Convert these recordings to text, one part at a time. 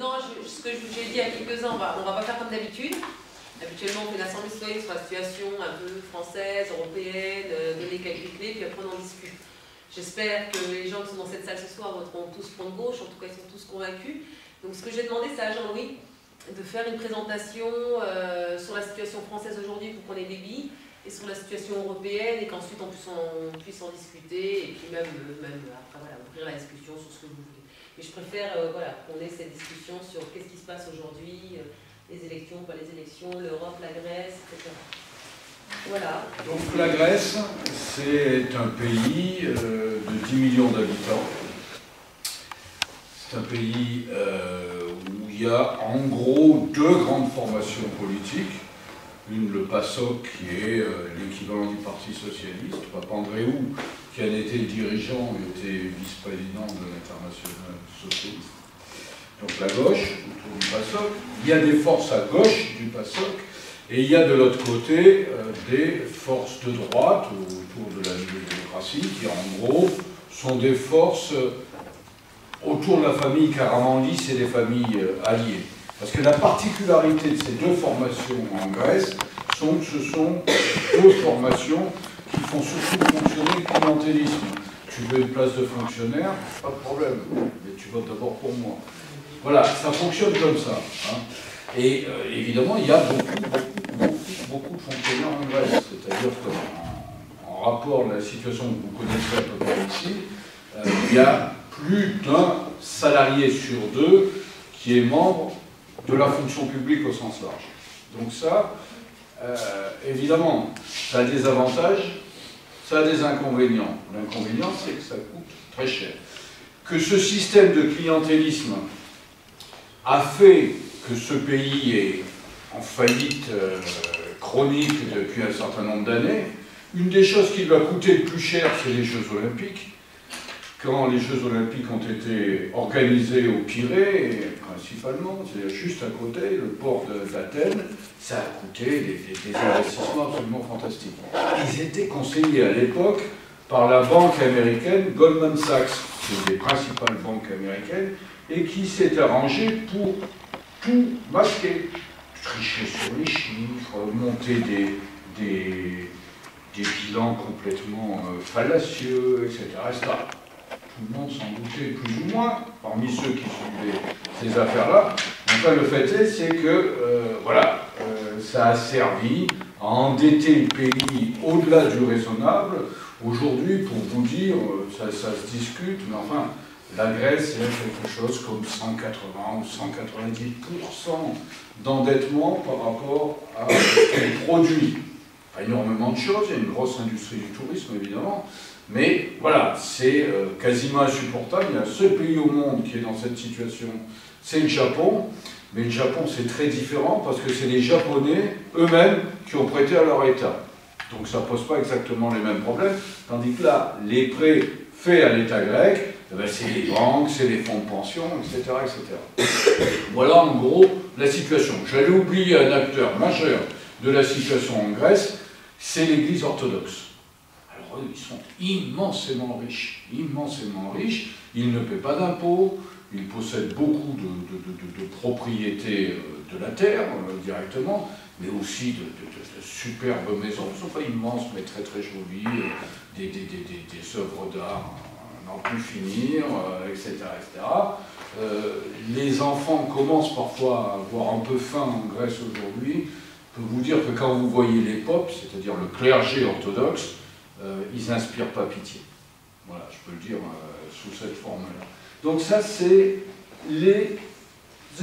Non, ce que je vous ai dit il y a quelques ans, on va pas faire comme d'habitude. Habituellement, on fait l'assemblée citoyenne sur la situation un peu française, européenne, donner quelques clés, puis après on en discute. J'espère que les gens qui sont dans cette salle ce soir voteront tous front de gauche, en tout cas ils sont tous convaincus. Donc ce que j'ai demandé, c'est à Jean-Louis de faire une présentation sur la situation française aujourd'hui pour qu'on ait des billes, et sur la situation européenne, et qu'ensuite on puisse en discuter, et puis même après voilà, ouvrir la discussion sur ce que vous voulez. Mais je préfère voilà, qu'on ait cette discussion sur qu'est-ce qui se passe aujourd'hui, les élections, pas les élections, l'Europe, la Grèce, etc. Voilà. Donc la Grèce, c'est un pays de 10 millions d'habitants. C'est un pays où il y a en gros deux grandes formations politiques. Une, le PASOK, qui est l'équivalent du Parti Socialiste. Papandréou, qui en était le dirigeant, était vice-président de l'Internationale Socialiste. Donc la gauche, autour du PASOK. Il y a des forces à gauche du PASOK, et il y a de l'autre côté des forces de droite autour de la démocratie, qui en gros sont des forces autour de la famille Karamanlis et des familles alliées. Parce que la particularité de ces deux formations en Grèce sont que ce sont deux formations qui font surtout fonctionner le clientélisme. Tu veux une place de fonctionnaire, pas de problème, mais tu votes d'abord pour moi. Voilà, ça fonctionne comme ça. Hein. Et évidemment, il y a beaucoup de fonctionnaires en Grèce. C'est-à-dire qu'en rapport à la situation que vous connaissez à peu près ici, il y a plus d'un salarié sur deux qui est membre de la fonction publique au sens large. Donc ça, évidemment, ça a des avantages, ça a des inconvénients. L'inconvénient, c'est que ça coûte très cher. Que ce système de clientélisme a fait que ce pays est en faillite chronique depuis un certain nombre d'années. Une des choses qui lui a coûté le plus cher, c'est les Jeux Olympiques. Quand les Jeux Olympiques ont été organisés au Pirée, principalement, c'est-à-dire juste à côté, le port d'Athènes, ça a coûté des investissements absolument fantastiques. Ils étaient conseillés à l'époque par la banque américaine Goldman Sachs, qui est une des principales banques américaines, et qui s'est arrangé pour tout masquer, tricher sur les chiffres, monter des bilans complètement fallacieux, etc. Tout le monde s'en doutait plus ou moins, parmi ceux qui suivaient ces affaires-là. Enfin, le fait est, c'est que voilà, ça a servi à endetter le pays au-delà du raisonnable. Aujourd'hui, pour vous dire, ça se discute, mais enfin, la Grèce, c'est quelque chose comme 180 ou 190% d'endettement par rapport à ce qu'elle produit. Pas énormément de choses, il y a une grosse industrie du tourisme, évidemment, mais voilà, c'est quasiment insupportable. Il y a un seul pays au monde qui est dans cette situation, c'est le Japon. Mais le Japon, c'est très différent parce que c'est les Japonais eux-mêmes qui ont prêté à leur État. Donc ça ne pose pas exactement les mêmes problèmes. Tandis que là, les prêts faits à l'État grec, eh ben, c'est les banques, c'est les fonds de pension, etc., etc. Voilà en gros la situation. J'allais oublier un acteur majeur de la situation en Grèce, c'est l'Église orthodoxe. Alors eux, ils sont immensément riches, ils ne paient pas d'impôts, ils possèdent beaucoup de propriétés de la terre directement, mais aussi de superbes maisons, elles ne sont pas immenses mais très très jolies, des œuvres d'art à n'en plus finir, etc. etc. Les enfants commencent parfois à avoir un peu faim en Grèce aujourd'hui. Je peux vous dire que quand vous voyez les popes, c'est-à-dire le clergé orthodoxe, ils n'inspirent pas pitié. Voilà, je peux le dire sous cette forme-là. Donc ça, c'est les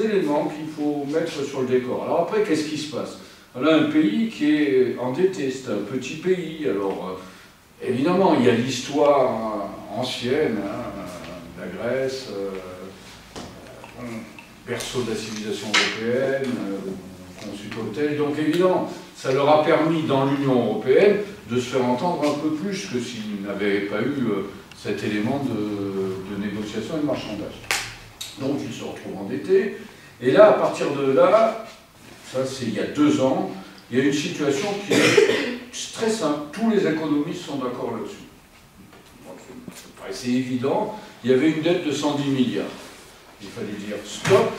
éléments qu'il faut mettre sur le décor. Alors après, qu'est-ce qui se passe? On a un pays qui est endetté, c'est un petit pays. Alors, évidemment, il y a l'histoire ancienne, hein, la Grèce, berceau de la civilisation européenne, consul-hôtel. Donc évidemment, ça leur a permis dans l'Union européenne de se faire entendre un peu plus que s'ils n'avaient pas eu cet élément de négociation et de marchandage. Donc ils se retrouvent endettés. Et là, à partir de là, ça c'est il y a 2 ans, il y a une situation qui est très simple. Tous les économistes sont d'accord là-dessus. Ça paraissait évident. Il y avait une dette de 110 milliards. Il fallait dire stop,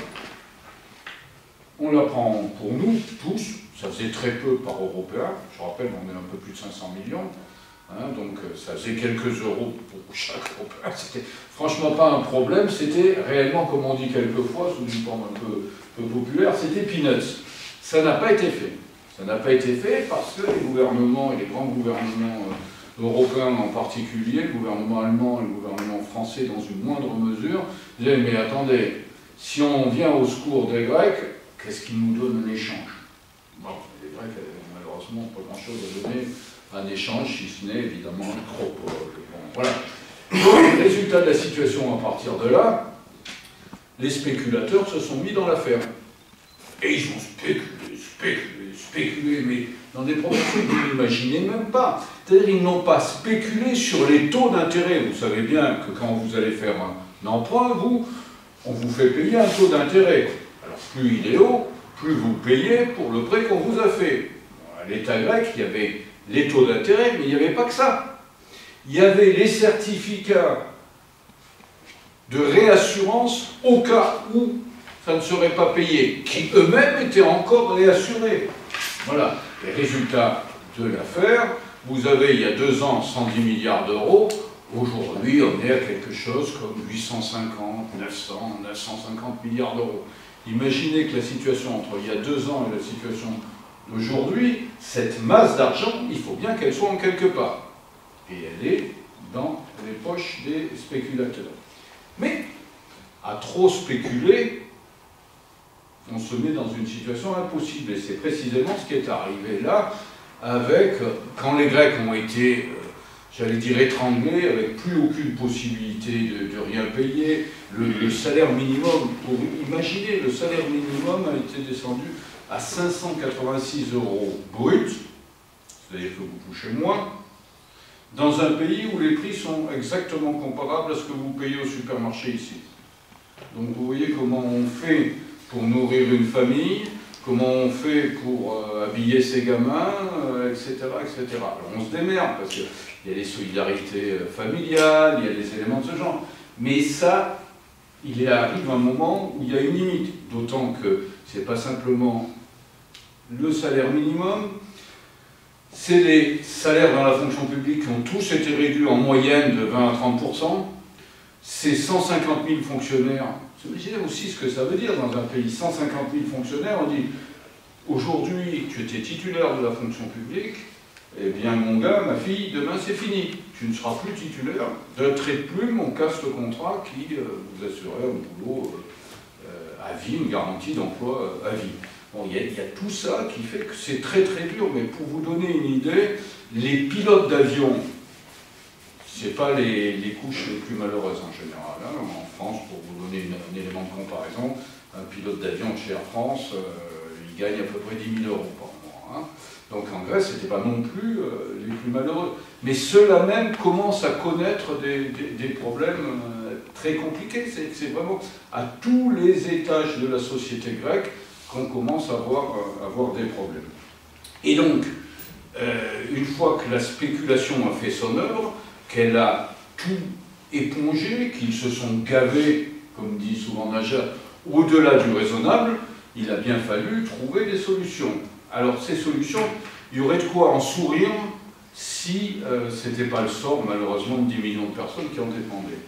on la prend pour nous, tous, ça faisait très peu par Européen, je rappelle, on est un peu plus de 500 millions, hein, donc ça faisait quelques euros pour chaque Européen, c'était franchement pas un problème, c'était réellement, comme on dit quelquefois, sous une forme un peu populaire, c'était peanuts. Ça n'a pas été fait. Ça n'a pas été fait parce que les gouvernements, et les grands gouvernements européens en particulier, le gouvernement allemand et le gouvernement français dans une moindre mesure, disaient mais attendez, si on vient au secours des Grecs, qu'est-ce qu'ils nous donnent en échange? Bon, les Grecs, malheureusement, n'ont pas grand-chose à donner en échange, si ce n'est évidemment l'acropole. Bon, voilà. Donc, résultat de la situation à partir de là, les spéculateurs se sont mis dans l'affaire. Et ils ont spéculé, mais dans des proportions que vous n'imaginez même pas. C'est-à-dire qu'ils n'ont pas spéculé sur les taux d'intérêt. Vous savez bien que quand vous allez faire un emprunt, on vous fait payer un taux d'intérêt. Alors plus il est haut, plus vous payez pour le prêt qu'on vous a fait. À l'État grec, il y avait les taux d'intérêt, mais il n'y avait pas que ça. Il y avait les certificats de réassurance au cas où ça ne serait pas payé, qui eux-mêmes étaient encore réassurés. Voilà, les résultats de l'affaire, vous avez il y a 2 ans 110 milliards d'euros, aujourd'hui on est à quelque chose comme 850, 900, 950 milliards d'euros. Imaginez que la situation entre il y a 2 ans et la situation d'aujourd'hui, cette masse d'argent, il faut bien qu'elle soit en quelque part. Et elle est dans les poches des spéculateurs. Mais, à trop spéculer, on se met dans une situation impossible. Et c'est précisément ce qui est arrivé là, avec, quand les Grecs ont été, j'allais dire, étranglés, avec plus aucune possibilité de rien payer, le salaire minimum, pour imaginer, le salaire minimum a été descendu à 586 € brut, c'est-à-dire que vous touchez moins, dans un pays où les prix sont exactement comparables à ce que vous payez au supermarché ici. Donc vous voyez comment on fait pour nourrir une famille, comment on fait pour habiller ses gamins, etc., etc. Alors on se démerde, parce qu'il y a les solidarités familiales, il y a des éléments de ce genre. Mais ça, il arrive un moment où il y a une limite, d'autant que ce n'est pas simplement le salaire minimum, c'est les salaires dans la fonction publique qui ont tous été réduits en moyenne de 20 à 30%. C'est 150 000 fonctionnaires. Vous imaginez aussi ce que ça veut dire dans un pays. 150 000 fonctionnaires, on dit aujourd'hui tu étais titulaire de la fonction publique, eh bien mon gars, ma fille, demain c'est fini. Tu ne seras plus titulaire. D'un trait de plume, on casse le contrat qui vous assurait un boulot à vie, une garantie d'emploi à vie. Bon, il y a tout ça qui fait que c'est très très dur, mais pour vous donner une idée, les pilotes d'avion, c'est pas les couches les plus malheureuses en général. Hein. En France, pour vous donner un élément de comparaison, un pilote d'avion de chez Air France, il gagne à peu près 10 000 € par mois. Hein. Donc en Grèce, c'était pas non plus les plus malheureux. Mais ceux-là même commencent à connaître des problèmes très compliqués. C'est vraiment à tous les étages de la société grecque qu'on commence à avoir des problèmes. Et donc, une fois que la spéculation a fait son œuvre, qu'elle a tout épongé, qu'ils se sont gavés, comme dit souvent Najat, au-delà du raisonnable, il a bien fallu trouver des solutions. Alors ces solutions, il y aurait de quoi en sourire si ce n'était pas le sort, malheureusement, de 10 millions de personnes qui ont été demandées.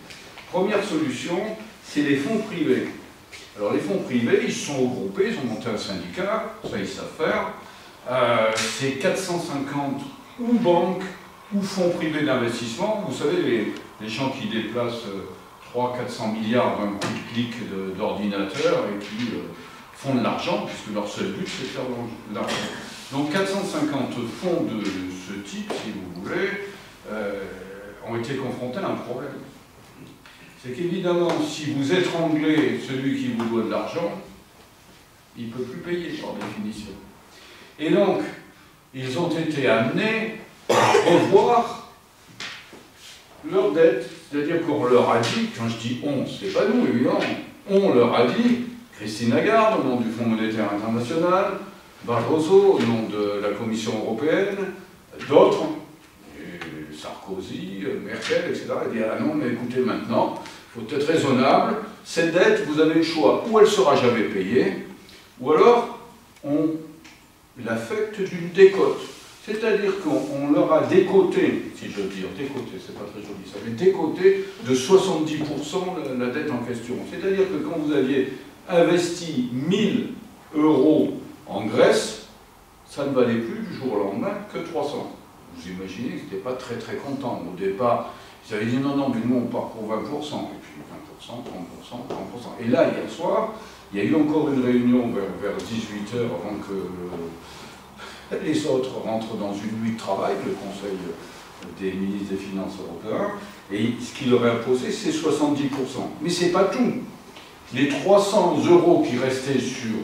Première solution, c'est les fonds privés. Alors les fonds privés, ils se sont regroupés, ils ont monté un syndicat, ça ils savent faire. C'est 450 ou banques ou fonds privés d'investissement. Vous savez, les gens qui déplacent 300-400 milliards d'un coup de clic d'ordinateur et qui font de l'argent, puisque leur seul but c'est de faire de l'argent. Donc 450 fonds de ce type, si vous voulez, ont été confrontés à un problème. C'est qu'évidemment, si vous étranglez celui qui vous doit de l'argent, il ne peut plus payer par définition. Et donc, ils ont été amenés à revoir leurs dettes. C'est-à-dire qu'on leur a dit, quand je dis on, c'est pas nous évidemment, on leur a dit, Christine Lagarde au nom du Fonds monétaire international, Barroso au nom de la Commission européenne, d'autres, Sarkozy, Merkel, etc., et dit ah non, mais écoutez maintenant, il faut être raisonnable, cette dette, vous avez le choix, ou elle ne sera jamais payée, ou alors on l'affecte d'une décote. C'est-à-dire qu'on leur a décoté, si je veux dire, décoté, c'est pas très joli ça, mais décoté de 70% la dette en question. C'est-à-dire que quand vous aviez investi 1000 € en Grèce, ça ne valait plus du jour au lendemain que 300. Vous imaginez qu'ils n'étaient pas très très contents. Au départ, ils avaient dit non, non, mais nous on part pour 20%, et puis 20%, 30%, 30%. Et là, hier soir, il y a eu encore une réunion vers 18 h avant que les autres rentrent dans une nuit de travail, le Conseil des ministres des Finances européens, et ce qui leur est imposé, c'est 70%. Mais ce n'est pas tout. Les 300 € qui restaient sur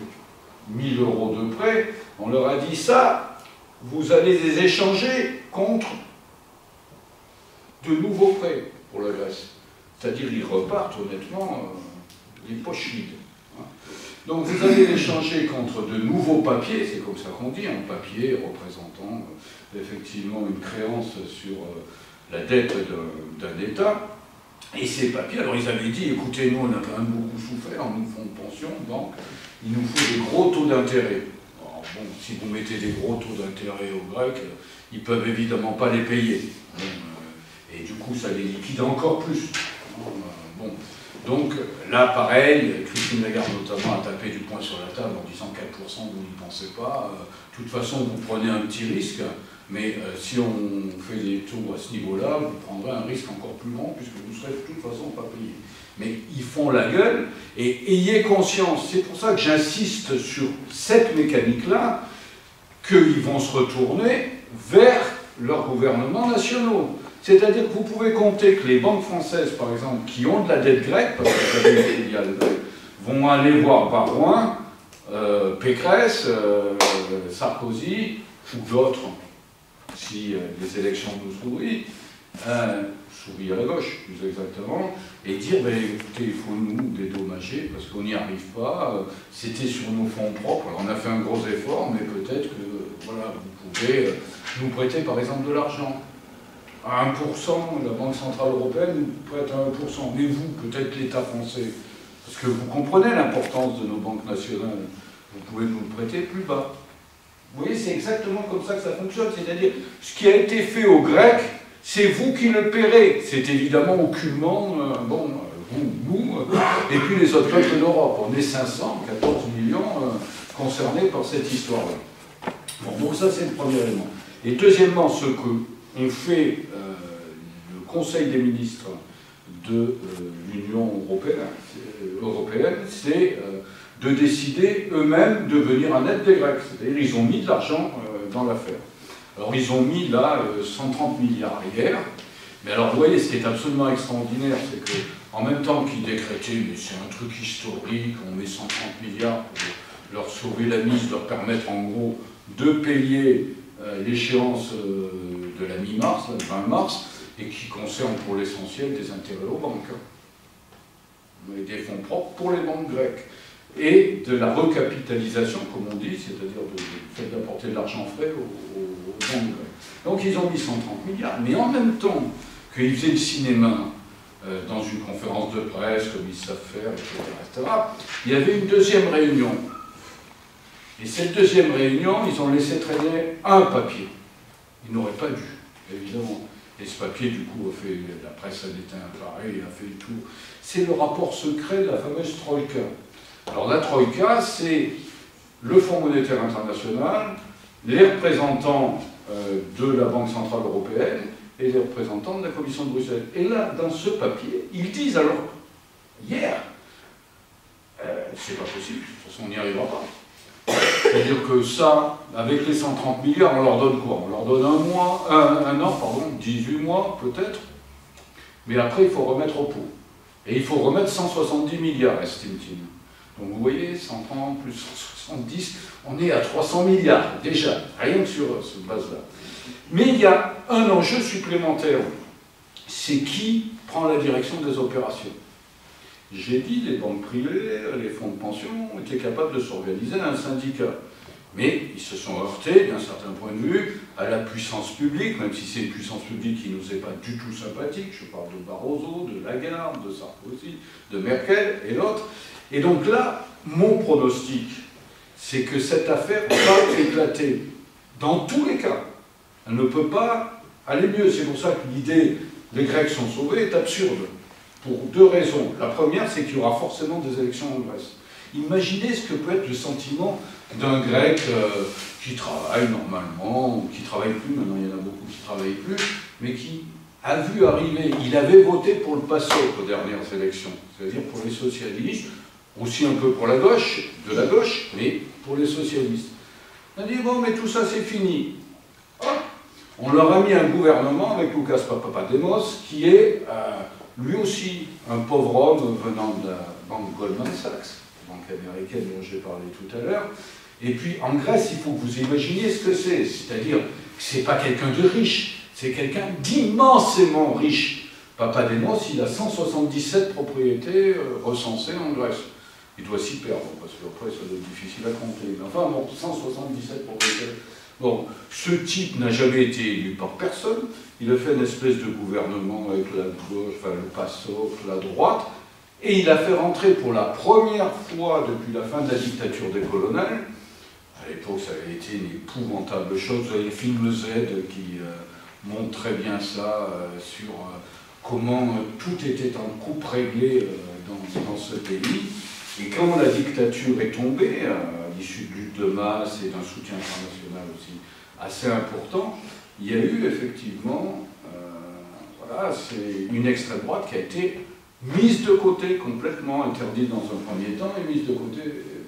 1000 € de prêt, on leur a dit ça, vous allez les échanger contre de nouveaux prêts pour la Grèce. C'est-à-dire ils repartent honnêtement les poches vides. Donc vous allez l'échanger contre de nouveaux papiers, c'est comme ça qu'on dit, un papier représentant effectivement une créance sur la dette d'un État. Et ces papiers, alors ils avaient dit, écoutez, nous on a quand même beaucoup souffert, on nous fonds de pension, donc il nous faut des gros taux d'intérêt. Alors bon, si vous mettez des gros taux d'intérêt aux Grecs, ils ne peuvent évidemment pas les payer. Et du coup, ça les liquide encore plus. Bon. Donc là, pareil, Christine Lagarde notamment a tapé du poing sur la table en disant 4%, vous n'y pensez pas. De toute façon, vous prenez un petit risque, mais si on fait des taux à ce niveau-là, vous prendrez un risque encore plus grand, puisque vous ne serez de toute façon pas payé. Mais ils font la gueule, et ayez conscience, c'est pour ça que j'insiste sur cette mécanique-là, qu'ils vont se retourner vers leurs gouvernements nationaux. C'est-à-dire que vous pouvez compter que les banques françaises, par exemple, qui ont de la dette grecque, parce que vous avez une filiale grecque, vont aller voir Barouin, Pécresse, Sarkozy, ou d'autres, si les élections nous sourient, souris à la gauche, plus exactement, et dire, ben, écoutez, il faut nous dédommager, parce qu'on n'y arrive pas, c'était sur nos fonds propres, alors on a fait un gros effort, mais peut-être que, voilà, vous pouvez nous prêter, par exemple, de l'argent. À 1%, la Banque Centrale Européenne nous prête à 1%. Mais vous, peut-être l'État français, parce que vous comprenez l'importance de nos banques nationales, vous pouvez nous le prêter plus bas. Vous voyez, c'est exactement comme ça que ça fonctionne. C'est-à-dire, ce qui a été fait aux Grecs, c'est vous qui le paierez. C'est évidemment aucunement, bon, vous, nous, et puis les autres peuples d'Europe. On est 514 millions concernés par cette histoire-là. Bon, donc ça, c'est le premier élément. Et deuxièmement, ce que on fait le Conseil des ministres de l'Union européenne, c'est de décider eux-mêmes de venir en aide des Grecs. C'est-à-dire ils ont mis de l'argent dans l'affaire. Alors ils ont mis là 130 milliards hier, mais alors vous voyez, ce qui est absolument extraordinaire, c'est qu'en même temps qu'ils décrétaient, mais c'est un truc historique, on met 130 milliards pour leur sauver la mise, leur permettre en gros de payer l'échéance de la mi-mars, le 20 mars, et qui concerne pour l'essentiel des intérêts aux banques. Mais des fonds propres pour les banques grecques. Et de la recapitalisation, comme on dit, c'est-à-dire du fait d'apporter de l'argent frais aux banques grecques. Donc ils ont mis 130 milliards, mais en même temps qu'ils faisaient le cinéma dans une conférence de presse, comme ils savent faire, etc., il y avait une deuxième réunion. Et cette deuxième réunion, ils ont laissé traîner un papier. Ils n'auraient pas dû, évidemment. Et ce papier, du coup, a fait, la presse a été imparée, a fait le tour. C'est le rapport secret de la fameuse Troïka. Alors la Troïka, c'est le Fonds monétaire international, les représentants de la Banque centrale européenne et les représentants de la Commission de Bruxelles. Et là, dans ce papier, ils disent alors, hier, c'est pas possible, de toute façon on n'y arrivera pas. C'est-à-dire que ça, avec les 130 milliards, on leur donne quoi? On leur donne un an, pardon, 18 mois peut-être, mais après il faut remettre au pot. Et il faut remettre 170 milliards, estime-t-il. Donc vous voyez, 130 plus 170, on est à 300 milliards déjà, rien que sur cette base-là. Mais il y a un enjeu supplémentaire, c'est qui prend la direction des opérations. J'ai dit, les banques privées, les fonds de pension étaient capables de s'organiser dans un syndicat. Mais ils se sont heurtés, d'un certain point de vue, à la puissance publique, même si c'est une puissance publique qui ne nous est pas du tout sympathique. Je parle de Barroso, de Lagarde, de Sarkozy, de Merkel et l'autre. Et donc là, mon pronostic, c'est que cette affaire va éclater dans tous les cas. Elle ne peut pas aller mieux. C'est pour ça que l'idée les Grecs sont sauvés est absurde, pour deux raisons. La première, c'est qu'il y aura forcément des élections en Grèce. Imaginez ce que peut être le sentiment d'un Grec qui travaille normalement, ou qui ne travaille plus, maintenant il y en a beaucoup qui ne travaillent plus, mais qui a vu arriver, il avait voté pour le PASOK aux dernières élections, c'est-à-dire pour les socialistes, aussi un peu pour la gauche, de la gauche, mais pour les socialistes. On a dit, bon, mais tout ça c'est fini. Hop, on leur a mis un gouvernement avec Lucas Papademos, qui est lui aussi un pauvre homme venant de la banque Goldman Sachs, banque américaine dont j'ai parlé tout à l'heure. Et puis en Grèce, il faut que vous imaginiez ce que c'est, c'est-à-dire que ce n'est pas quelqu'un de riche, c'est quelqu'un d'immensément riche. Papademos, il a 177 propriétés recensées en Grèce. Il doit s'y perdre, parce qu'après ça doit être difficile à compter. Mais enfin, bon, 177 propriétés. Bon, ce type n'a jamais été élu par personne. Il a fait une espèce de gouvernement avec la gauche, enfin le PASOK, la droite, et il a fait rentrer pour la première fois depuis la fin de la dictature des colonels. À l'époque, ça avait été une épouvantable chose. Vous avez le film Z qui montre très bien ça, sur comment tout était en coupe réglée dans ce pays. Et quand la dictature est tombée, à l'issue de luttes de masse et d'un soutien international aussi assez important, il y a eu effectivement, voilà, c'est une extrême droite qui a été mise de côté complètement, interdite dans un premier temps et mise de côté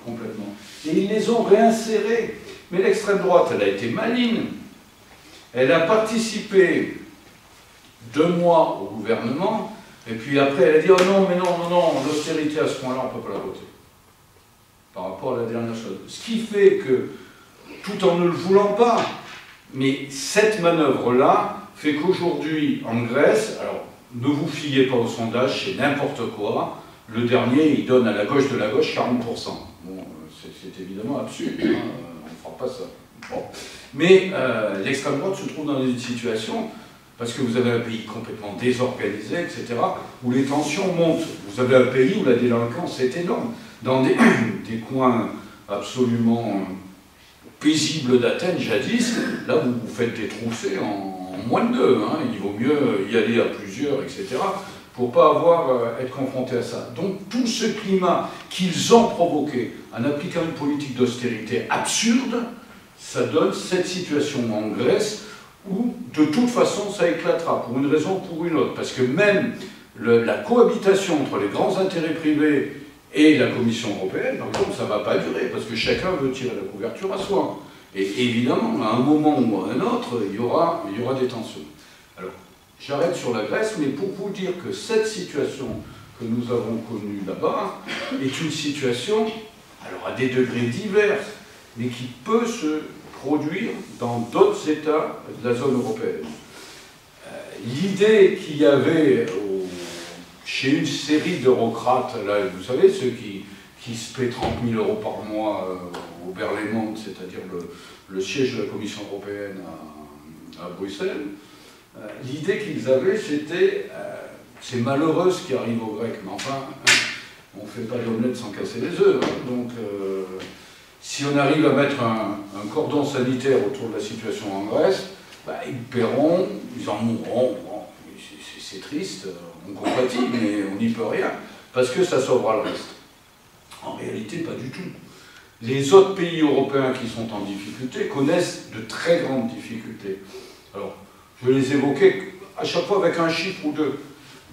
complètement. Et ils les ont réinsérés. Mais l'extrême droite, elle a été maligne. Elle a participé 2 mois au gouvernement, et puis après elle a dit « Oh non, mais non, l'austérité à ce point-là, on ne peut pas la voter. » Par rapport à la dernière chose. Ce qui fait que, tout en ne le voulant pas, mais cette manœuvre-là fait qu'aujourd'hui, en Grèce, alors ne vous fiez pas au sondage, c'est n'importe quoi, le dernier, il donne à la gauche de la gauche 40%. Bon, c'est évidemment absurde, hein, on ne fera pas ça. Bon. Mais l'extrême droite se trouve dans une situation, parce que vous avez un pays complètement désorganisé, etc., où les tensions montent. Vous avez un pays où la délinquance est énorme. Dans des coins absolument paisibles d'Athènes, jadis, là vous vous faites détrousser en moins de 2. Hein. Il vaut mieux y aller à plusieurs, etc., pour ne pas être confronté à ça. Donc tout ce climat qu'ils ont provoqué en appliquant une politique d'austérité absurde, ça donne cette situation en Grèce où de toute façon ça éclatera, pour une raison ou pour une autre. Parce que même la cohabitation entre les grands intérêts privés et la Commission européenne, par contre, ça ne va pas durer, parce que chacun veut tirer la couverture à soi. Et évidemment, à un moment ou à un autre, il y aura des tensions. Alors, j'arrête sur la Grèce, mais pour vous dire que cette situation que nous avons connue là-bas est une situation, alors à des degrés divers, mais qui peut se produire dans d'autres États de la zone européenne. L'idée qu'il y avait chez une série d'eurocrates, là, vous savez, ceux qui se paient 30 000 € par mois au Berlaymont, c'est-à-dire le siège de la Commission européenne à Bruxelles, l'idée qu'ils avaient, c'était c'est malheureux ce qui arrive aux Grecs, mais enfin, on ne fait pas d'omelette sans casser les œufs. Hein, donc, si on arrive à mettre un cordon sanitaire autour de la situation en Grèce, bah, ils paieront, ils en mourront. Bon, c'est triste, on compatit, mais on n'y peut rien, parce que ça sauvera le reste. En réalité, pas du tout. Les autres pays européens qui sont en difficulté connaissent de très grandes difficultés. Alors, je vais les évoquer à chaque fois avec un chiffre ou deux.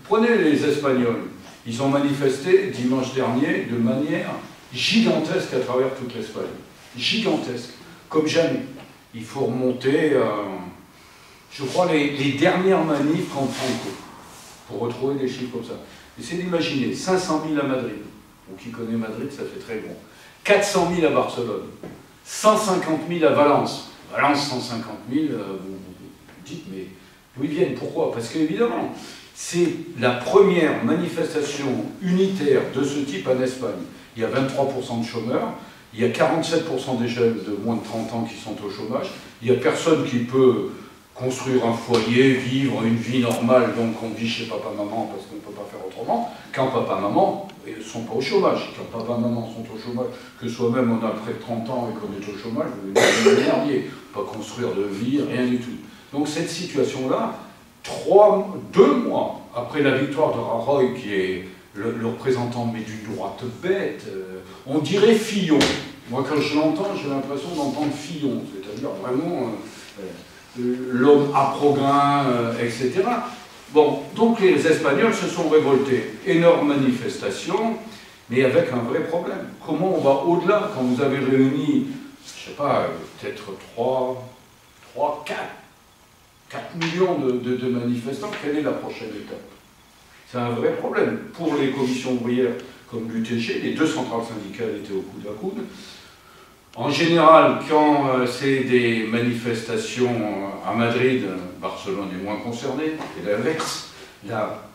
Prenez les Espagnols. Ils ont manifesté dimanche dernier de manière gigantesque à travers toute l'Espagne. Gigantesque, comme jamais. Il faut remonter, je crois, les dernières manifs contre Franco, pour retrouver des chiffres comme ça. Essayez d'imaginer, 500 000 à Madrid. Pour qui connaît Madrid, ça fait très bon. 400 000 à Barcelone. 150 000 à Valence. Valence, 150 000, vous dites, mais d'où ils viennent? Pourquoi? Parce qu'évidemment, c'est la première manifestation unitaire de ce type en Espagne. Il y a 23% de chômeurs, il y a 47% des jeunes de moins de 30 ans qui sont au chômage, il n'y a personne qui peut construire un foyer, vivre une vie normale, donc on vit chez papa-maman parce qu'on ne peut pas faire autrement, quand papa-maman ne sont pas au chômage. Quand papa et maman sont au chômage, que soi-même on a près de 30 ans et qu'on est au chômage, vous ne merdier, pas construire de vie, rien du tout. Donc cette situation-là, 2 mois après la victoire de Rajoy, qui est le représentant mais d'une droite bête, on dirait Fillon. Moi quand je l'entends, j'ai l'impression d'entendre Fillon, c'est-à-dire vraiment l'homme à etc. Bon, donc les Espagnols se sont révoltés. Énorme manifestation, mais avec un vrai problème. Comment on va au-delà quand vous avez réuni, je ne sais pas, peut-être 4 millions de manifestants, quelle est la prochaine étape? C'est un vrai problème. Pour les commissions ouvrières comme l'UTG, les 2 centrales syndicales étaient au coude à coude. En général, quand c'est des manifestations à Madrid, Barcelone est moins concernée, et l'inverse, là,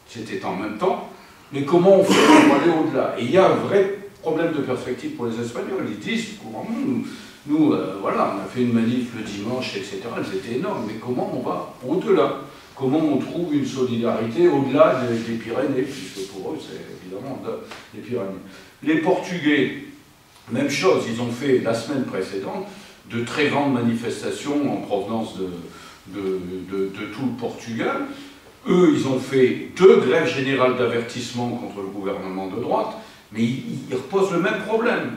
c'était en même temps. Mais comment on fait pour aller au-delà? Et il y a un vrai problème de perspective pour les Espagnols. Ils disent, nous, voilà, on a fait une manif le dimanche, etc. Elles étaient énormes, mais comment on va au-delà? Comment on trouve une solidarité au-delà des Pyrénées, puisque pour eux, c'est évidemment au-delà des Pyrénées. Les Portugais, même chose, ils ont fait la semaine précédente de très grandes manifestations en provenance de tout le Portugal. Eux, ils ont fait 2 grèves générales d'avertissement contre le gouvernement de droite, mais ils reposent le même problème.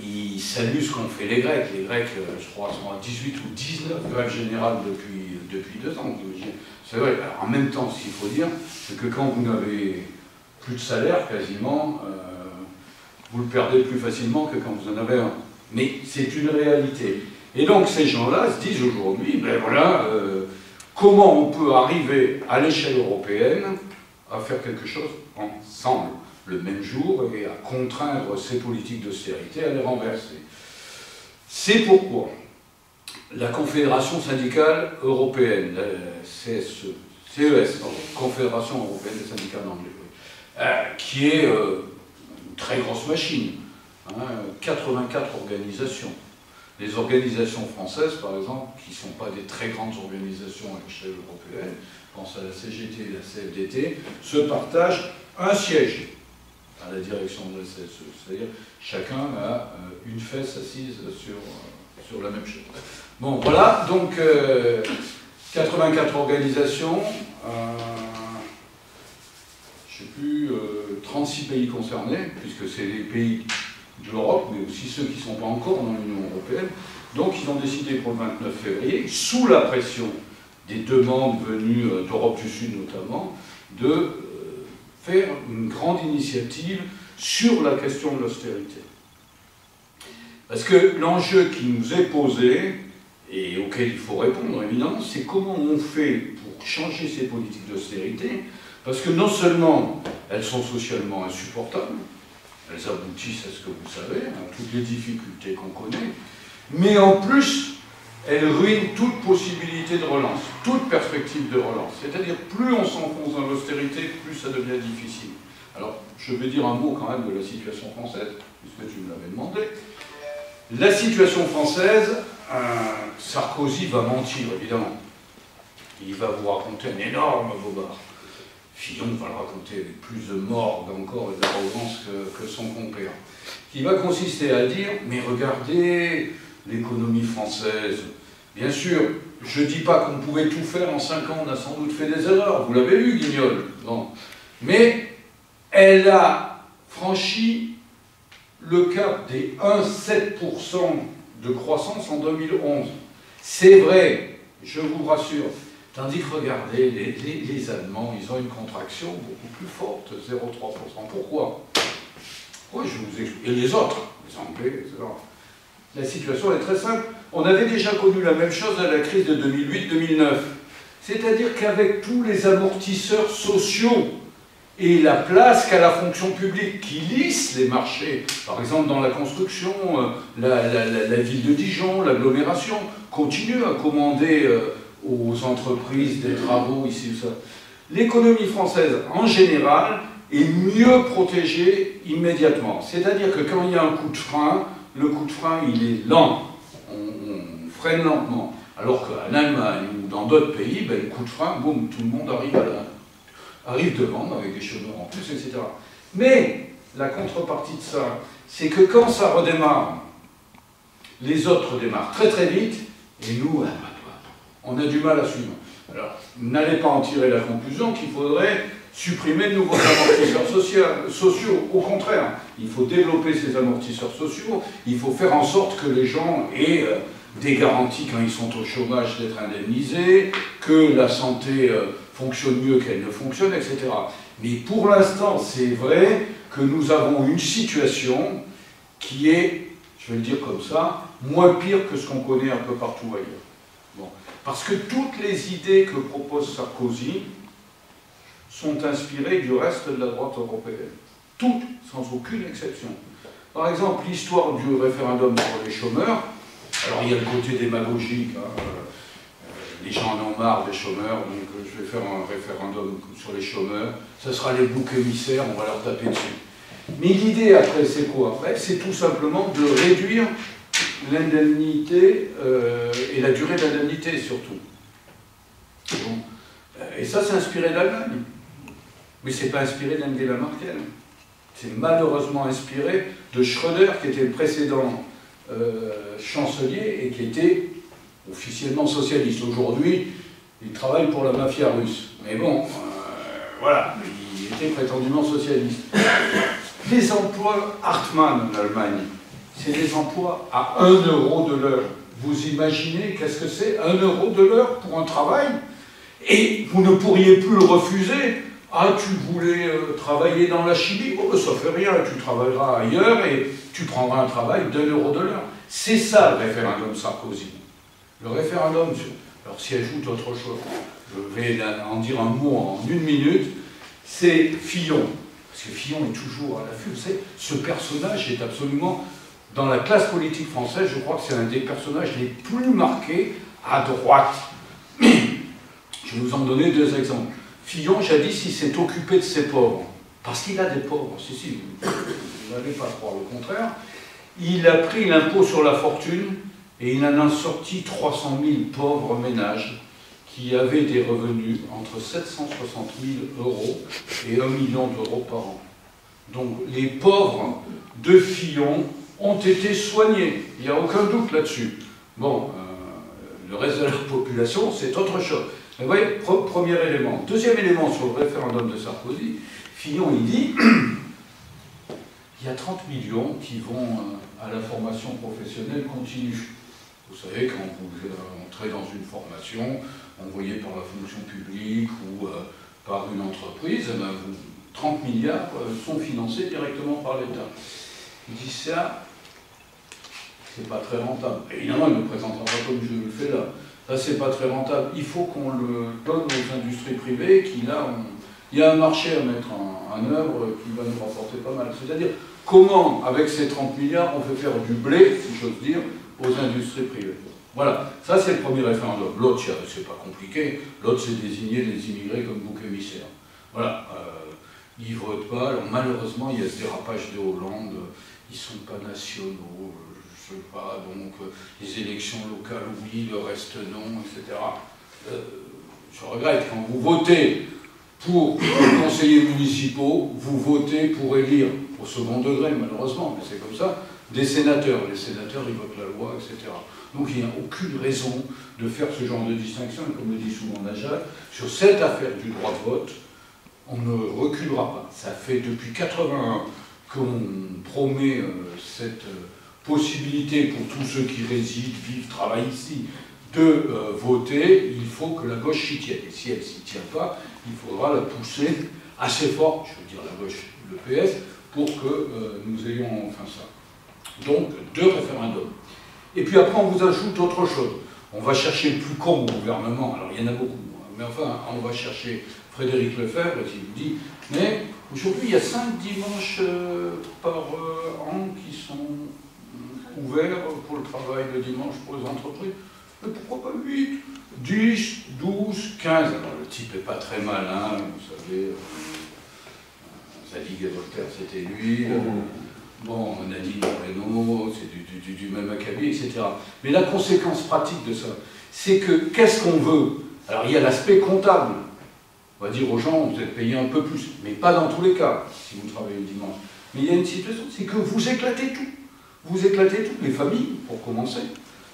Ils saluent ce qu'ont fait les Grecs. Les Grecs, je crois, sont à 18 ou 19 grèves générales depuis 2 ans. C'est vrai, alors, en même temps, ce qu'il faut dire, c'est que quand vous n'avez plus de salaire, quasiment, vous le perdez plus facilement que quand vous en avez un. Mais c'est une réalité. Et donc ces gens-là se disent aujourd'hui, ben voilà, comment on peut arriver à l'échelle européenne à faire quelque chose ensemble, le même jour, et à contraindre ces politiques d'austérité, à les renverser. C'est pourquoi la Confédération syndicale européenne, CES, Confédération européenne des syndicats anglais, qui est une très grosse machine, 84 organisations. Les organisations françaises, par exemple, qui ne sont pas des très grandes organisations à l'échelle européenne, je pense à la CGT et la CFDT, se partagent un siège à la direction de la CSE. C'est-à-dire chacun a une fesse assise sur la même chaise. Bon, voilà, donc 84 organisations, je ne sais plus, 36 pays concernés, puisque c'est les pays de l'Europe, mais aussi ceux qui ne sont pas encore dans l'Union européenne. Donc ils ont décidé pour le 29 février, sous la pression des demandes venues d'Europe du Sud notamment, de faire une grande initiative sur la question de l'austérité. Parce que l'enjeu qui nous est posé, et auquel il faut répondre évidemment, c'est comment on fait pour changer ces politiques d'austérité, parce que non seulement elles sont socialement insupportables, elles aboutissent à ce que vous savez, à toutes les difficultés qu'on connaît, mais en plus, elles ruinent toute possibilité de relance, toute perspective de relance. C'est-à-dire, plus on s'enfonce dans l'austérité, plus ça devient difficile. Alors, je vais dire un mot quand même de la situation française, puisque tu me l'avais demandé. La situation française, Sarkozy va mentir, évidemment. Il va vous raconter un énorme bobard. Fillon va le raconter avec plus de morgue encore et d'arrogance que son compère. Qui va consister à dire, mais regardez l'économie française. Bien sûr, je ne dis pas qu'on pouvait tout faire en 5 ans, on a sans doute fait des erreurs, vous l'avez vu, Guignol. Bon. Mais elle a franchi le cap des 1,7% de croissance en 2011. C'est vrai, je vous rassure. Tandis que, regardez, les Allemands, ils ont une contraction beaucoup plus forte, 0,3%. Pourquoi? Oui, je vous explique. Et les autres, les Anglais, etc. La situation est très simple. On avait déjà connu la même chose à la crise de 2008-2009. C'est-à-dire qu'avec tous les amortisseurs sociaux et la place qu'a la fonction publique qui lisse les marchés, par exemple dans la construction, la ville de Dijon, l'agglomération, continue à commander aux entreprises des travaux ici ou ça. L'économie française, en général, est mieux protégée immédiatement. C'est-à-dire que quand il y a un coup de frein, le coup de frein, il est lent. On freine lentement. Alors qu'en Allemagne ou dans d'autres pays, ben, le coup de frein, boum, tout le monde arrive devant avec des chômeurs en plus, etc. Mais la contrepartie de ça, c'est que quand ça redémarre, les autres démarrent très très vite, et nous, on a du mal à suivre. Alors, n'allez pas en tirer la conclusion qu'il faudrait supprimer de nouveaux amortisseurs sociaux. Au contraire, il faut développer ces amortisseurs sociaux, il faut faire en sorte que les gens aient des garanties quand ils sont au chômage d'être indemnisés, que la santé fonctionne mieux qu'elle ne fonctionne, etc. Mais pour l'instant, c'est vrai que nous avons une situation qui est, je vais le dire comme ça, moins pire que ce qu'on connaît un peu partout ailleurs. Bon. Parce que toutes les idées que propose Sarkozy sont inspirées du reste de la droite européenne. Toutes, sans aucune exception. Par exemple, l'histoire du référendum sur les chômeurs. Alors, il y a le côté démagogique. Hein. Les gens en ont marre des chômeurs, donc je vais faire un référendum sur les chômeurs. Ce sera les boucs émissaires, on va leur taper dessus. Mais l'idée, après, c'est quoi? C'est tout simplement de réduire l'indemnité et la durée de l'indemnité, surtout. Bon. Et ça, c'est inspiré d'Allemagne. Mais ce n'est pas inspiré d'Angela Merkel. C'est malheureusement inspiré de Schröder, qui était le précédent chancelier et qui était officiellement socialiste. Aujourd'hui, il travaille pour la mafia russe. Mais bon, voilà, il était prétendument socialiste. Les emplois Hartmann en Allemagne, c'est des emplois à 1 euro de l'heure. Vous imaginez qu'est-ce que c'est 1 euro de l'heure pour un travail? Et vous ne pourriez plus le refuser. Ah, tu voulais travailler dans la chimie? Oh, ça fait rien, tu travailleras ailleurs et tu prendras un travail d'1 euro de l'heure. C'est ça le référendum Sarkozy. Le référendum, alors s'y ajoute autre chose, je vais en dire un mot en 1 minute, c'est Fillon. Parce que Fillon est toujours à l'affût. Vous savez, ce personnage est absolument, dans la classe politique française, je crois que c'est un des personnages les plus marqués à droite. Je vais vous en donner 2 exemples. Fillon, jadis, il s'est occupé de ses pauvres. Parce qu'il a des pauvres. Si, vous n'allez pas croire le contraire. Il a pris l'impôt sur la fortune et il en a sorti 300 000 pauvres ménages qui avaient des revenus entre 760 000 € et 1 million d'euros par an. Donc les pauvres de Fillon ont été soignés. Il n'y a aucun doute là-dessus. Bon, le reste de la population, c'est autre chose. Mais vous voyez, premier élément. Deuxième élément sur le référendum de Sarkozy, Fillon, il dit il y a 30 millions qui vont à la formation professionnelle continue. Vous savez, quand vous entrez dans une formation envoyée par la fonction publique ou par une entreprise, 30 milliards sont financés directement par l'État. Il dit ça, c'est pas très rentable. Évidemment, il ne le présentera pas comme je le fais là. Ça, c'est pas très rentable. Il faut qu'on le donne aux industries privées qui, là, il y a un marché à mettre en œuvre qui va nous rapporter pas mal. C'est-à-dire, comment, avec ces 30 milliards, on fait faire du blé, si j'ose dire, aux industries privées. Voilà, ça c'est le premier référendum. L'autre, c'est pas compliqué. L'autre, c'est désigner les immigrés comme boucs émissaires. Voilà, ils votent pas. Alors, malheureusement, il y a ce dérapage de Hollande. Ils sont pas nationaux. Je sais pas, donc les élections locales, oui, le reste non, etc. Je regrette, quand vous votez pour les conseillers municipaux, vous votez pour élire, au second degré malheureusement, mais c'est comme ça, des sénateurs. Les sénateurs, ils votent la loi, etc. Donc il n'y a aucune raison de faire ce genre de distinction, et comme le dit souvent Najat, sur cette affaire du droit de vote, on ne reculera pas. Ça fait depuis 81 qu'on promet cette possibilité pour tous ceux qui résident, vivent, travaillent ici, de voter. Il faut que la gauche s'y tienne. Et si elle ne s'y tient pas, il faudra la pousser assez fort, je veux dire la gauche, le PS, pour que nous ayons enfin ça. Donc, 2 référendums. Et puis après, on vous ajoute autre chose. On va chercher le plus con au gouvernement. Alors, il y en a beaucoup. Mais enfin, on va chercher Frédéric Lefebvre, qui vous dit, mais aujourd'hui, il y a 5 dimanches par an qui sont ouverts pour le travail le dimanche pour les entreprises. Mais pourquoi pas 8, 10, 12, 15? Alors, le type n'est pas très malin, vous savez. Zadig et Voltaire, c'était lui. Bon, Nadine Moreno, c'est du même acabit, etc. Mais la conséquence pratique de ça, c'est que, qu'est-ce qu'on veut? Alors, il y a l'aspect comptable. On va dire aux gens, vous êtes payés un peu plus, mais pas dans tous les cas, si vous travaillez le dimanche. Mais il y a une situation, c'est que vous éclatez tout. Vous éclatez toutes les familles, pour commencer.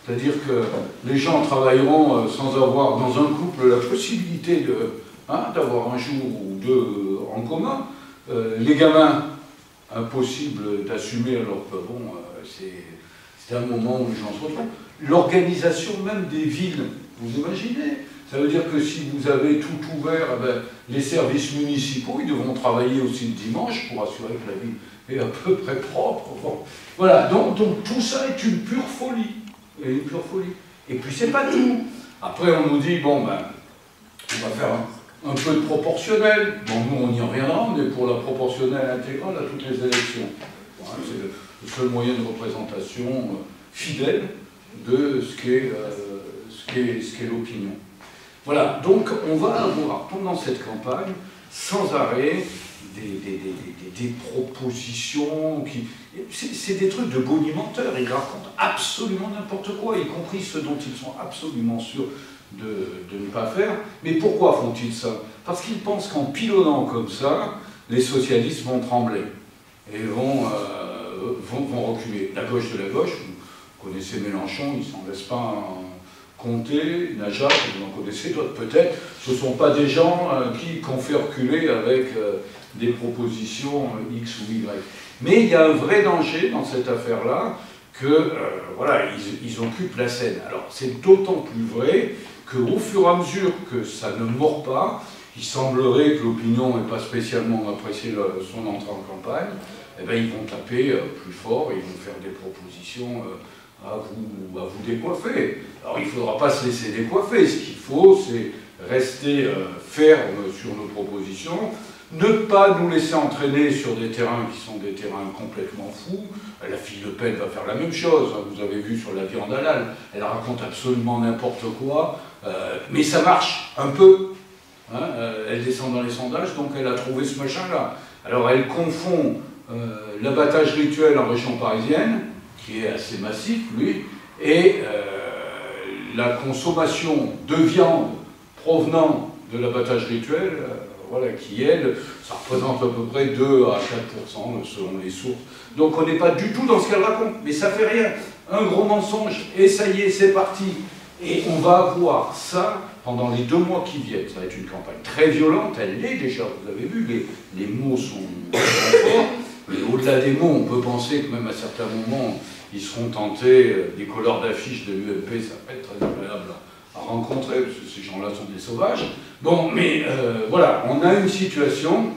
C'est-à-dire que les gens travailleront sans avoir, dans un couple, la possibilité d'avoir un jour ou deux en commun. Les gamins, impossible d'assumer alors que, bon, c'est un moment où les gens se retrouvent. L'organisation même des villes, vous imaginez? Ça veut dire que si vous avez tout ouvert, eh ben, les services municipaux, ils devront travailler aussi le dimanche pour assurer que la ville est à peu près propre. Bon. Voilà, donc tout ça est une pure folie. Une pure folie. Et puis c'est pas tout. Après on nous dit, bon ben, on va faire un peu de proportionnel. Bon, nous on y reviendra, on est pour la proportionnelle intégrale à toutes les élections. Voilà, c'est le seul moyen de représentation fidèle de ce qu'est l'opinion. Voilà, donc on va avoir pendant cette campagne, sans arrêt, des propositions qui... C'est des trucs de bonimenteurs, ils racontent absolument n'importe quoi, y compris ceux dont ils sont absolument sûrs de ne pas faire. Mais pourquoi font-ils ça? Parce qu'ils pensent qu'en pilonnant comme ça, les socialistes vont trembler et vont reculer. La gauche de la gauche, vous connaissez Mélenchon, il ne s'en laisse pas compter, Najat, vous en connaissez d'autres peut-être, ce ne sont pas des gens qu'on fait reculer avec des propositions X ou Y. Mais il y a un vrai danger dans cette affaire-là que, voilà, ils occupent la scène. Alors c'est d'autant plus vrai qu'au fur et à mesure que ça ne mord pas, il semblerait que l'opinion n'ait pas spécialement apprécié son entrée en campagne, eh bien, ils vont taper plus fort et ils vont faire des propositions à vous décoiffer. Alors il ne faudra pas se laisser décoiffer, ce qu'il faut c'est rester ferme sur nos propositions, ne pas nous laisser entraîner sur des terrains qui sont des terrains complètement fous. La fille Le Pen va faire la même chose, vous avez vu sur la viande halal, elle raconte absolument n'importe quoi, mais ça marche un peu. Hein, elle descend dans les sondages, donc elle a trouvé ce machin-là. Alors elle confond l'abattage rituel en région parisienne, qui est assez massif, lui, et la consommation de viande provenant de l'abattage rituel, voilà, qui, elle, ça représente à peu près 2 à 4% selon les sources. Donc on n'est pas du tout dans ce qu'elle raconte, mais ça fait rien. Un gros mensonge, et ça y est, c'est parti. Et on va avoir ça pendant les 2 mois qui viennent. Ça va être une campagne très violente, elle l'est déjà, vous avez vu, les mots sont forts. Mais au-delà des mots, on peut penser que même à certains moments, ils seront tentés, des couleurs d'affiches de l'UMP, ça va être très agréable à rencontrer, parce que ces gens-là sont des sauvages. Bon, mais voilà, on a une situation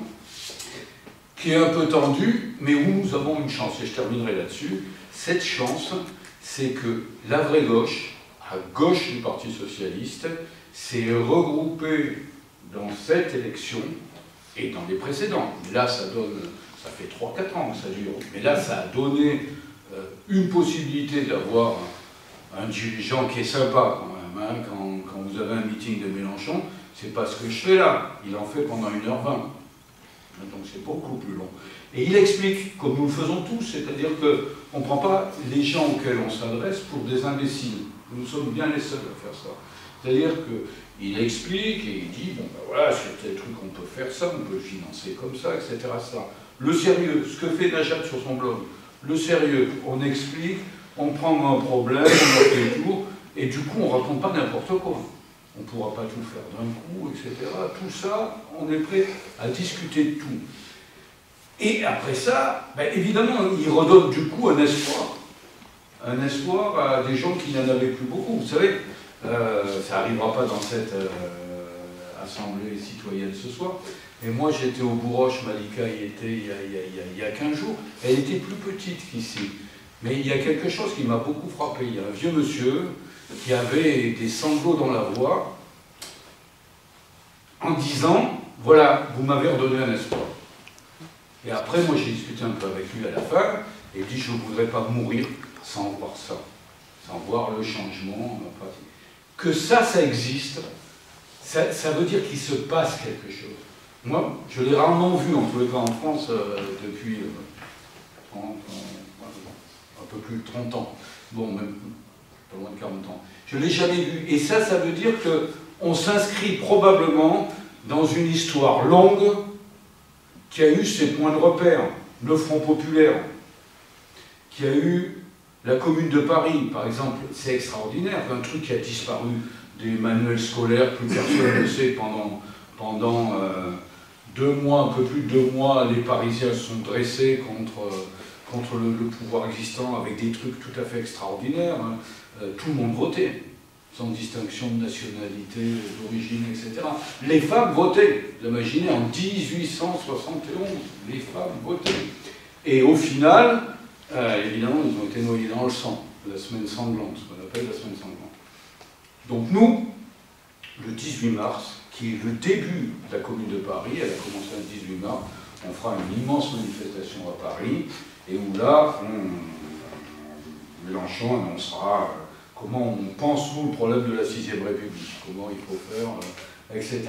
qui est un peu tendue, mais où nous avons une chance, et je terminerai là-dessus. Cette chance, c'est que la vraie gauche, à gauche du Parti Socialiste, s'est regroupée dans cette élection, et dans les précédentes. Là, ça fait 3-4 ans que ça dure, mais là, ça a donné une possibilité d'avoir un dirigeant qui est sympa quand même. Hein, quand vous avez un meeting de Mélenchon, c'est pas ce que je fais là, il en fait pendant 1h20. Donc c'est beaucoup plus long. Et il explique, comme nous le faisons tous, c'est-à-dire qu'on ne prend pas les gens auxquels on s'adresse pour des imbéciles. Nous sommes bien les seuls à faire ça. C'est-à-dire qu'il explique et il dit, bon ben voilà, sur tel truc on peut faire ça, on peut le financer comme ça, etc. Ça. Le sérieux, ce que fait Najat sur son blog, le sérieux, on explique, on prend un problème, on leur fait le tour, et du coup on ne raconte pas n'importe quoi. On ne pourra pas tout faire d'un coup, etc. Tout ça, on est prêt à discuter de tout. Et après ça, ben évidemment, il redonne du coup un espoir. Un espoir à des gens qui n'en avaient plus beaucoup. Vous savez, ça n'arrivera pas dans cette assemblée citoyenne ce soir, mais moi j'étais au Bourroche, Malika y était il y a 15 jours, elle était plus petite qu'ici. Mais il y a quelque chose qui m'a beaucoup frappé. Il y a un vieux monsieur qui avait des sanglots dans la voix en disant, voilà, vous m'avez redonné un espoir. Et après, moi j'ai discuté un peu avec lui à la fin, et il dit, je ne voudrais pas mourir sans voir ça, sans voir le changement. Que ça existe, ça veut dire qu'il se passe quelque chose. Moi, je l'ai rarement vu, en tous les cas en France, depuis 30, un peu plus de 30 ans. Bon, même pas loin de 40 ans. Je ne l'ai jamais vu. Et ça veut dire qu'on s'inscrit probablement dans une histoire longue qui a eu ses points de repère. Le Front populaire, qui a eu la Commune de Paris, par exemple, c'est extraordinaire, un truc qui a disparu des manuels scolaires, plus personne ne sait, pendant 2 mois, un peu plus de 2 mois, les Parisiens se sont dressés contre le pouvoir existant avec des trucs tout à fait extraordinaires. Hein. Tout le monde votait, sans distinction de nationalité, d'origine, etc. Les femmes votaient. Vous imaginez, en 1871, les femmes votaient. Et au final, évidemment, ils ont été noyés dans le sang, la semaine sanglante, ce qu'on appelle la semaine sanglante. Donc nous, le 18 mars, qui est le début de la Commune de Paris, elle a commencé le 18 mars, on fera une immense manifestation à Paris, et où là, Mélenchon annoncera comment on pense, nous, le problème de la 6ème République, comment il faut faire, etc.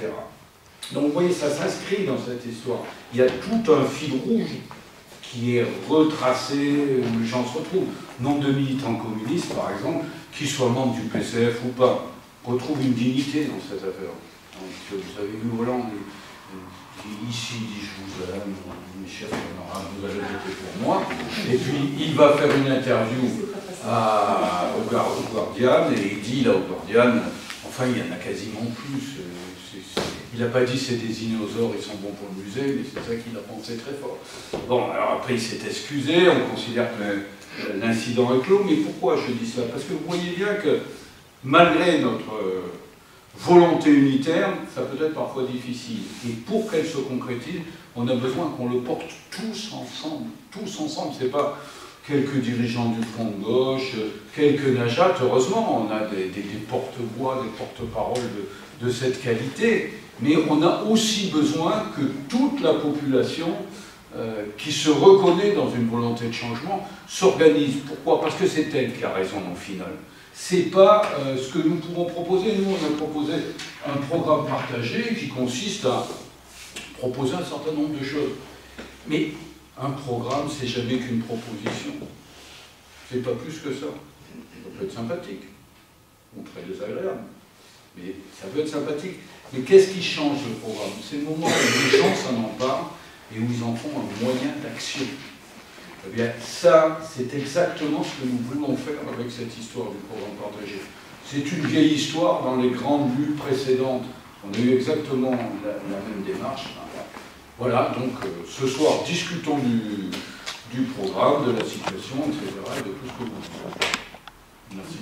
Donc vous voyez, ça s'inscrit dans cette histoire. Il y a tout un fil rouge qui est retracé, où les gens se retrouvent. Nombre de militants communistes, par exemple, qui soient membres du PCF ou pas, retrouvent une dignité dans cette affaire. Donc, vous avez vu Hollande, ici, il dit « je vous aime, mes chers camarades, vous allez voter pour moi ». Et puis, il va faire une interview au Guardian, et il dit là au Guardian, enfin, il y en a quasiment plus. Il n'a pas dit c'est des dinosaures, ils sont bons pour le musée, mais c'est ça qu'il a pensé très fort. Bon, alors après il s'est excusé, on considère que l'incident est clos, mais pourquoi je dis ça? Parce que vous voyez bien que malgré notre volonté unitaire, ça peut être parfois difficile. Et pour qu'elle se concrétise, on a besoin qu'on le porte tous ensemble. Tous ensemble, c'est pas quelques dirigeants du front de gauche, quelques najates, heureusement, on a des porte-voix, des porte-paroles de cette qualité, mais on a aussi besoin que toute la population qui se reconnaît dans une volonté de changement s'organise. Pourquoi? Parce que c'est elle qui a raison au final. C'est pas ce que nous pouvons proposer. Nous, on a proposé un programme partagé qui consiste à proposer un certain nombre de choses. Mais un programme, c'est jamais qu'une proposition. C'est pas plus que ça. Ça peut être sympathique, ou très désagréable, mais ça peut être sympathique. Mais qu'est-ce qui change le programme? C'est le moment où les gens s'en emparent et où ils en font un moyen d'action. Eh bien, ça, c'est exactement ce que nous voulons faire avec cette histoire du programme partagé. C'est une vieille histoire dans les grandes luttes précédentes. On a eu exactement la même démarche. Voilà, donc ce soir, discutons du programme, de la situation, etc., et de tout ce que vous voulez. Merci.